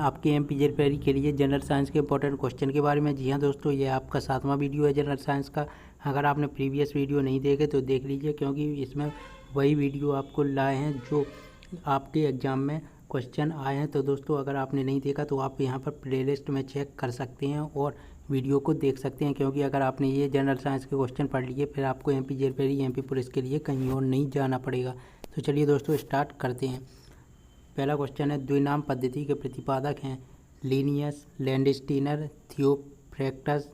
आपके एमपीजेड के लिए जनरल साइंस के इंपॉर्टेंट क्वेश्चन के बारे में। जी हाँ दोस्तों, ये आपका 7वां वीडियो है जनरल साइंस का। अगर आपने प्रीवियस वीडियो नहीं देखे तो देख लीजिए, क्योंकि इसमें वही वीडियो आपको लाए हैं जो आपके एग्ज़ाम में क्वेश्चन आए हैं। तो दोस्तों, अगर आपने नहीं देखा तो आप यहाँ पर प्लेलिस्ट में चेक कर सकते हैं और वीडियो को देख सकते हैं, क्योंकि अगर आपने ये जनरल साइंस के क्वेश्चन पढ़ लिए फिर आपको एमपीजेड एमपी पुलिस के लिए कहीं और नहीं जाना पड़ेगा। तो चलिए दोस्तों, स्टार्ट करते हैं। पहला क्वेश्चन है, द्विनाम पद्धति के प्रतिपादक हैं लीनियस, लैंडस्टीनर, थियोफ्रैक्टस,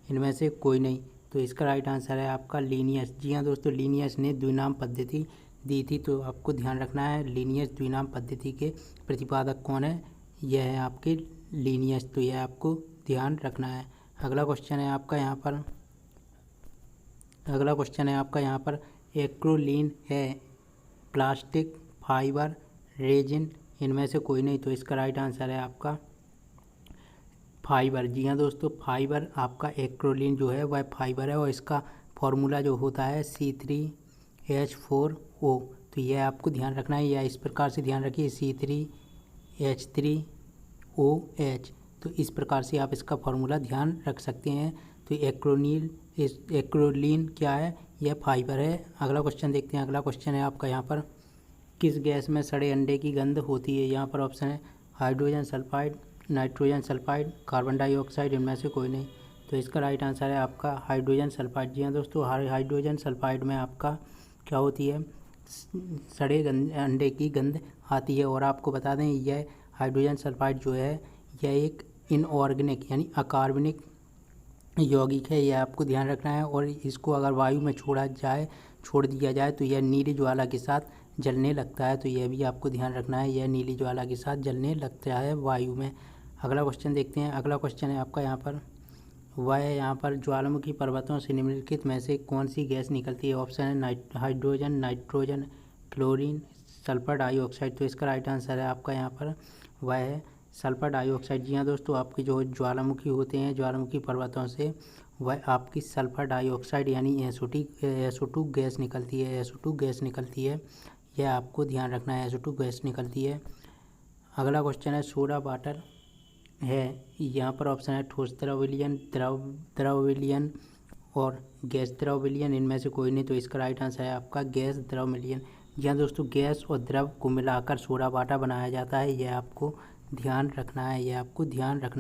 इनमें से कोई नहीं। तो इसका राइट आंसर है आपका लीनियस। जी हाँ दोस्तों, लीनियस ने द्विनाम पद्धति दी थी। तो आपको ध्यान रखना है लीनियस द्विनाम पद्धति के प्रतिपादक कौन है, यह है आपके लीनियस। तो यह आपको ध्यान रखना है। अगला क्वेश्चन है आपका यहाँ पर एक्रोलीन है प्लास्टिक, फाइबर, रेजिन, इनमें से कोई नहीं। तो इसका राइट आंसर है आपका फाइबर। जी हाँ दोस्तों, फाइबर आपका एक्रोलीन जो है वह फाइबर है और इसका फॉर्मूला जो होता है C3H4O। तो यह आपको ध्यान रखना है, या इस प्रकार से ध्यान रखिए C3H3OH। तो इस प्रकार से आप इसका फॉर्मूला ध्यान रख सकते हैं। तो एक्रोलीन क्या है, यह फाइबर है। अगला क्वेश्चन देखते हैं। अगला क्वेश्चन है आपका यहाँ पर, किस गैस में सड़े अंडे की गंध होती है। यहाँ पर ऑप्शन है hydrogen sulphide, nitrogen sulphide, carbon dioxide, इनमें से कोई नहीं। तो इसका राइट आंसर है आपका हाइड्रोजन सल्फाइड। जी हाँ दोस्तों, हाइड्रोजन सल्फाइड में आपका क्या होती है, सड़े अंडे की गंध आती है। और आपको बता दें, यह हाइड्रोजन सल्फाइड जो है यह एक इनऑर्गेनिक यानी अकार्बनिक यौगिक है, यह आपको ध्यान रखना है। और इसको अगर वायु में छोड़ दिया जाए तो यह नीली ज्वाला के साथ जलने लगता है। तो यह भी आपको ध्यान रखना है, यह नीली ज्वाला के साथ जलने लगता है वायु में। अगला क्वेश्चन देखते हैं। अगला क्वेश्चन है आपका यहाँ पर ज्वालामुखी पर्वतों से निम्नलिखित में से कौन सी गैस निकलती है। ऑप्शन है hydrogen, nitrogen, chlorine, sulphur dioxide. तो इसका राइट आंसर है आपका यहाँ पर वह है सल्फर डाइऑक्साइड। जी हाँ दोस्तों, आपके जो ज्वालामुखी होते हैं, ज्वालामुखी पर्वतों से वह आपकी सल्फर डाइऑक्साइड यानी SO2 गैस निकलती है। SO2 गैस निकलती है, यह आपको ध्यान रखना है, SO2 गैस निकलती है। अगला क्वेश्चन है, सोडा वाटर है। यहाँ पर ऑप्शन है ठोस द्रव विलयन, द्रव विलयन और गैस द्रव विलयन, इनमें से कोई नहीं। तो इसका राइट आंसर है आपका गैस द्रव विलयन। जी हाँ दोस्तों, गैस और द्रव को मिलाकर सोडा वाटर बनाया जाता है, यह आपको ध्यान रखना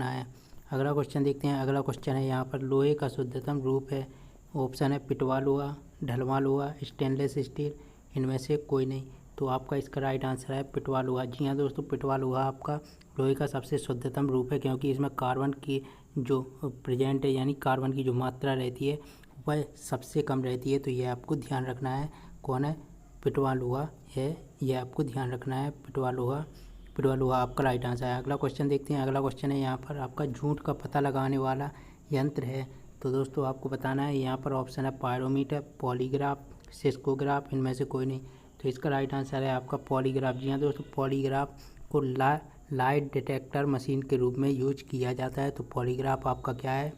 है, अगला क्वेश्चन देखते हैं। अगला क्वेश्चन है यहाँ पर, लोहे का शुद्धतम रूप है। ऑप्शन है पिटवा लोहा, ढलवा लोहा, स्टेनलेस स्टील, इनमें से कोई नहीं। तो आपका इसका राइट आंसर है पिटवा लोहा। जी हाँ दोस्तों, पिटवा लोहा आपका लोहे का सबसे शुद्धतम रूप है, क्योंकि इसमें कार्बन की जो प्रेजेंट है यानी कार्बन की जो मात्रा रहती है वह सबसे कम रहती है। तो यह आपको ध्यान रखना है, कौन है, पिटवा लोहा है, यह आपको ध्यान रखना है, पिटवा लोहा आपका राइट आंसर है। अगला क्वेश्चन देखते हैं। अगला क्वेश्चन है यहाँ पर आपका, झूठ का पता लगाने वाला यंत्र है। तो दोस्तों आपको बताना है, यहाँ पर ऑप्शन है पायरोमीटर, पॉलीग्राफ, सिस्कोग्राफ, इनमें से कोई नहीं। तो इसका राइट आंसर है आपका पॉलीग्राफ। जी हाँ दोस्तों, पॉलीग्राफ को लाइट डिटेक्टर मशीन के रूप में यूज किया जाता है। तो पॉलीग्राफ आपका क्या है,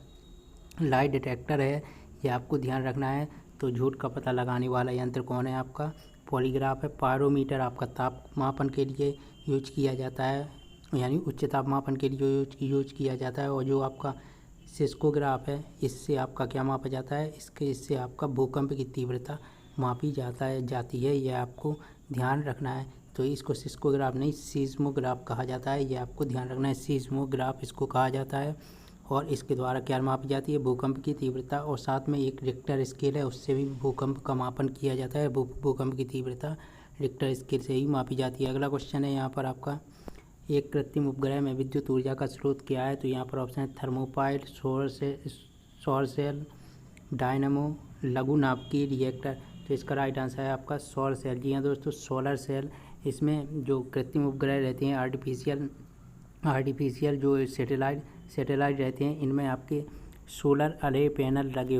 लाइट डिटेक्टर है, ये आपको ध्यान रखना है। तो झूठ का पता लगाने वाला यंत्र कौन है, आपका पॉलीग्राफ है। पायरोमीटर आपका तापमापन के लिए यूज किया जाता है, यानी उच्च तापमापन के लिए यूज किया जाता है। और जो आपका सिस्कोग्राफ है, इससे आपका क्या मापा जाता है, इससे आपका भूकंप की तीव्रता मापी जाती है, यह आपको ध्यान रखना है। तो इसको सिस्कोग्राफ नहीं सीस्मोग्राफ कहा जाता है, यह आपको ध्यान रखना है, सीस्मोग्राफ इसको कहा जाता है। और इसके द्वारा क्या मापी जाती है, भूकंप की तीव्रता, और साथ में एक रिक्टर स्केल है, उससे भी भूकंप का मापन किया जाता है। भूकंप की तीव्रता रिक्टर स्केल से ही मापी जाती है। अगला क्वेश्चन है यहाँ पर आपका, एक कृत्रिम उपग्रह में विद्युत ऊर्जा का स्रोत क्या है। तो यहाँ पर ऑप्शन है थर्मोपाइल, सौर सेल, डायनामो, लघु नाभिकीय रिएक्टर। तो इसका राइट आंसर है आपका सौर सेल। जी हाँ दोस्तों, सोलर सेल, इसमें जो कृत्रिम उपग्रह रहते हैं, आर्टिफिशियल जो सैटेलाइट रहते हैं, इनमें आपके सोलर अरे पैनल लगे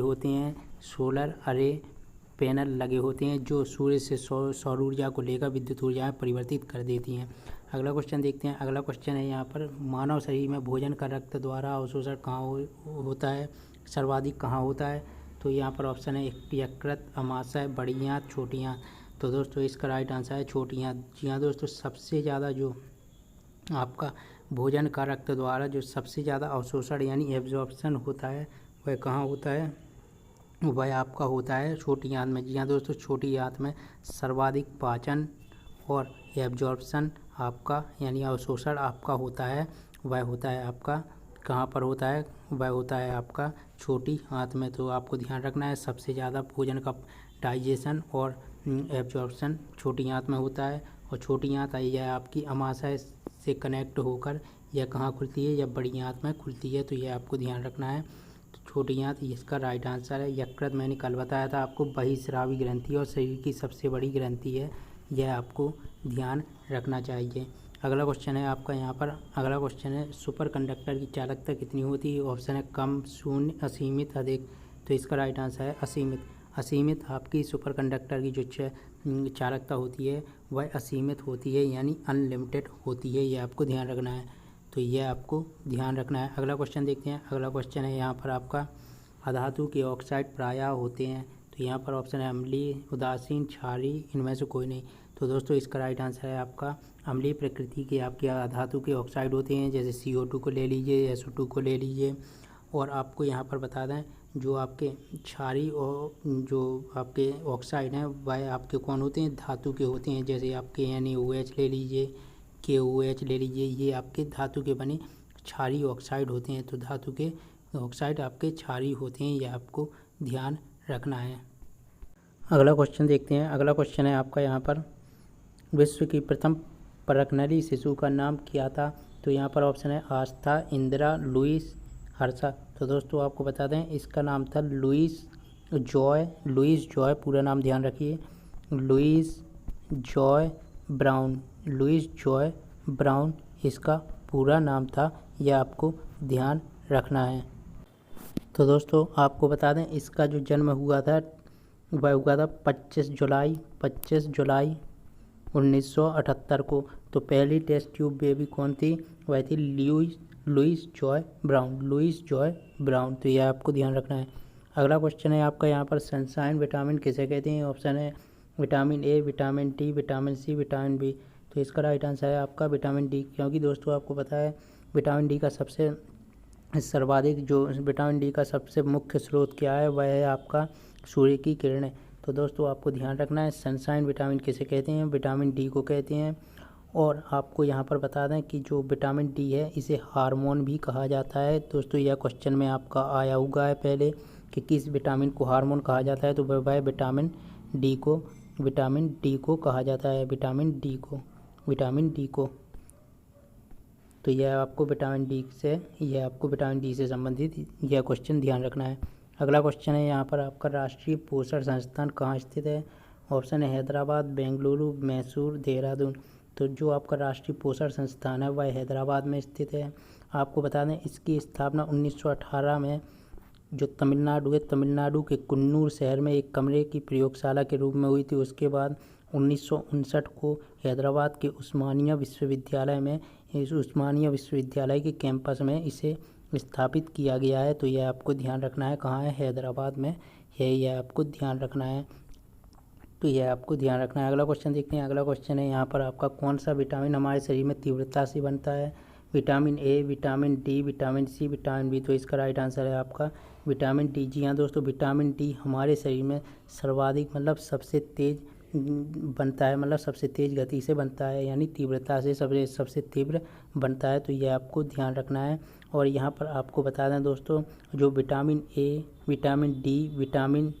होते हैं, जो सूर्य से सौर ऊर्जा को लेकर विद्युत ऊर्जा में परिवर्तित कर देती हैं। अगला क्वेश्चन देखते हैं। अगला क्वेश्चन है यहाँ पर, मानव शरीर में भोजन का रक्त द्वारा अवशोषण कहाँ होता है, सर्वाधिक कहाँ होता है। तो यहाँ पर ऑप्शन है यकृत, अमाशय, बड़ी आंत, छोटी आंत। तो दोस्तों इसका राइट आंसर है छोटी आंत। जी हाँ दोस्तों, सबसे ज़्यादा जो आपका भोजन का रक्त द्वारा जो सबसे ज़्यादा अवशोषण यानी एब्जॉर्प्शन होता है वह कहाँ होता है? वह आपका होता है छोटी आंत में। जी हाँ दोस्तों, छोटी आंत में सर्वाधिक पाचन और एब्जॉर्प्शन आपका यानी अवशोषण आपका होता है, वह होता है आपका कहाँ पर होता है? वह होता है आपका छोटी आंत में। तो आपको ध्यान रखना है सबसे ज़्यादा भोजन का डाइजेशन और एब्जॉर्प्शन छोटी आंत में होता है। और छोटी आंत यह आपकी अमाशय से कनेक्ट होकर यह कहाँ खुलती है? यह बड़ी आंत में खुलती है। तो यह आपको ध्यान रखना है। तो छोटी आंत इसका राइट आंसर है। यकृत मैंने कल बताया था आपको बहिस्रावी ग्रंथि और शरीर की सबसे बड़ी ग्रंथि है, यह आपको ध्यान रखना चाहिए। अगला क्वेश्चन है आपका यहाँ पर, अगला क्वेश्चन है सुपर कंडक्टर की चालकता कितनी होती है? ऑप्शन है कम, शून्य, असीमित, अधिक। तो इसका राइट आंसर है असीमित। असीमित आपकी सुपर कंडक्टर की जो चालकता होती है वह असीमित होती है यानी अनलिमिटेड होती है, यह आपको ध्यान रखना है। तो यह आपको ध्यान रखना है। अगला क्वेश्चन देखते हैं। अगला क्वेश्चन है यहाँ पर आपका अधातु के ऑक्साइड प्रायः होते हैं। तो यहाँ पर ऑप्शन है अम्लीय, उदासीन, क्षारीय, इनमें से कोई नहीं। तो दोस्तों इसका राइट आंसर है आपका अम्लीय प्रकृति के आपके धातु के ऑक्साइड होते हैं, जैसे CO2 को ले लीजिए, SO2 को ले लीजिए। और आपको यहाँ पर बता दें जो आपके क्षारीय और जो आपके ऑक्साइड हैं वह आपके कौन होते हैं? धातु के होते हैं, जैसे आपके NaOH ले लीजिए, KOH ले लीजिए, ये आपके धातु के बने क्षारीय ऑक्साइड होते हैं। तो धातु के ऑक्साइड आपके क्षारीय होते हैं, यह आपको ध्यान रखना है। अगला क्वेश्चन देखते हैं। अगला क्वेश्चन है आपका यहाँ पर विश्व की प्रथम परखनली शिशु का नाम क्या था? तो यहाँ पर ऑप्शन है आस्था, इंदिरा, लुइस, हर्षा। तो दोस्तों आपको बता दें इसका नाम था लुइस जॉय, पूरा नाम ध्यान रखिए, लुइस जॉय ब्राउन इसका पूरा नाम था, यह आपको ध्यान रखना है। तो दोस्तों आपको बता दें इसका जो जन्म हुआ था वह हुआ था 25 जुलाई 1978 को। तो पहली टेस्ट ट्यूब बेबी कौन थी? वह थी लुइस जॉय ब्राउन। तो यह आपको ध्यान रखना है। अगला क्वेश्चन है आपका यहाँ पर सनशाइन विटामिन किसे कहते हैं? ऑप्शन है vitamin A, vitamin D, vitamin C, vitamin B. तो इसका राइट आंसर है आपका विटामिन डी, क्योंकि दोस्तों आपको पता है विटामिन डी का सबसे मुख्य स्रोत क्या है? वह है आपका सूर्य की किरणें। तो दोस्तों आपको ध्यान रखना है सनशाइन विटामिन किसे कहते हैं? विटामिन डी को कहते हैं। और आपको यहाँ पर बता दें कि जो विटामिन डी है इसे हार्मोन भी कहा जाता है। दोस्तों यह क्वेश्चन में आपका आया हुआ है पहले कि किस विटामिन को हार्मोन कहा जाता है, तो वह विटामिन डी को कहा जाता है, विटामिन डी को। तो यह आपको विटामिन डी से संबंधित यह क्वेश्चन ध्यान रखना है। अगला क्वेश्चन है यहाँ पर आपका राष्ट्रीय पोषण संस्थान कहाँ स्थित है? ऑप्शन है हैदराबाद, बेंगलुरु, मैसूर, देहरादून। तो जो आपका राष्ट्रीय पोषण संस्थान है वह हैदराबाद में स्थित है। आपको बता दें इसकी स्थापना 1918 में जो तमिलनाडु के कुन्नूर शहर में एक कमरे की प्रयोगशाला के रूप में हुई थी। उसके बाद 1959 को हैदराबाद के उस्मानिया विश्वविद्यालय के कैंपस में इसे स्थापित किया गया है। तो यह आपको ध्यान रखना है, कहाँ है? हैदराबाद में है, यह आपको ध्यान रखना है। तो यह आपको ध्यान रखना है। अगला क्वेश्चन देखते हैं। अगला क्वेश्चन है यहाँ पर आपका कौन सा विटामिन हमारे शरीर में तीव्रता से बनता है? Vitamin A, vitamin D, vitamin C, vitamin B. तो इसका राइट आंसर है आपका विटामिन डी। जी हाँ दोस्तों, विटामिन डी हमारे शरीर में सर्वाधिक सबसे तेज बनता है, सबसे तेज गति से बनता है, यानी तीव्रता से सबसे तीव्र बनता है। तो यह आपको ध्यान रखना है। और यहाँ पर आपको बता दें दोस्तों जो vitamin A, vitamin D, vitamin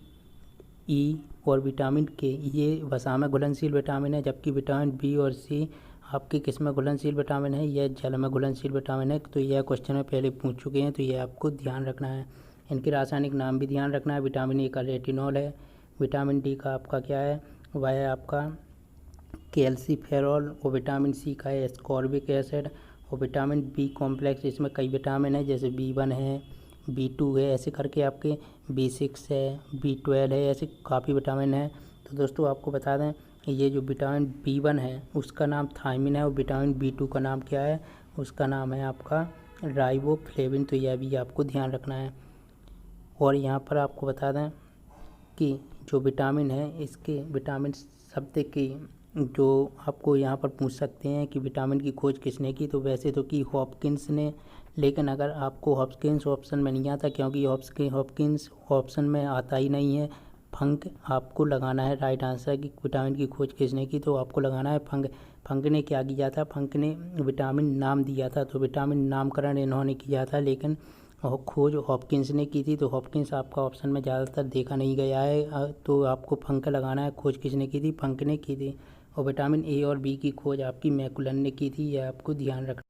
E और विटामिन के ये वसा में घुलनशील विटामिन है, जबकि विटामिन बी और सी आपके किस में घुलनशील विटामिन है? यह जल में घुलनशील विटामिन है। तो यह क्वेश्चन में पहले पूछ चुके हैं, तो यह आपको ध्यान रखना है। इनके रासायनिक नाम भी ध्यान रखना है। विटामिन ए का रेटिनॉल है, विटामिन डी का आपका क्या है? वह है आपका कैल्सीफेरॉल, और विटामिन सी का है एस्कॉर्बिक एसिड, और विटामिन बी कॉम्प्लेक्स इसमें कई विटामिन है, जैसे B1 है, B2 है, ऐसे करके आपके B6 है, B12 है, ऐसे काफ़ी विटामिन है। तो दोस्तों आपको बता दें ये जो विटामिन B1 है उसका नाम थायमिन है, और विटामिन B2 का नाम क्या है? उसका नाम है आपका राइबोफ्लेविन। तो यह भी आपको ध्यान रखना है। और यहाँ पर आपको बता दें कि जो विटामिन है इसके विटामिन शब्द की जो आपको यहाँ पर पूछ सकते हैं कि विटामिन की खोज किसने की, तो वैसे तो की हॉपकिंस ने, लेकिन अगर आपको हॉपकिंस ऑप्शन में नहीं आता, क्योंकि हॉपकिंस ऑप्शन में आता ही नहीं है, फंक आपको लगाना है राइट आंसर की विटामिन की खोज किसने की, तो आपको लगाना है फंक। फंक ने क्या किया था, फंक ने विटामिन नाम दिया था, तो विटामिन नामकरण इन्होंने किया था, लेकिन खोज हॉपकिंस ने की थी। तो हॉपकिंस आपका ऑप्शन में ज़्यादातर देखा नहीं गया है, तो आपको फंक लगाना है। खोज किसने की थी, फंक ने की थी। और विटामिन ए और बी की खोज आपकी मैकुलन ने की थी, यह आपको ध्यान रखना।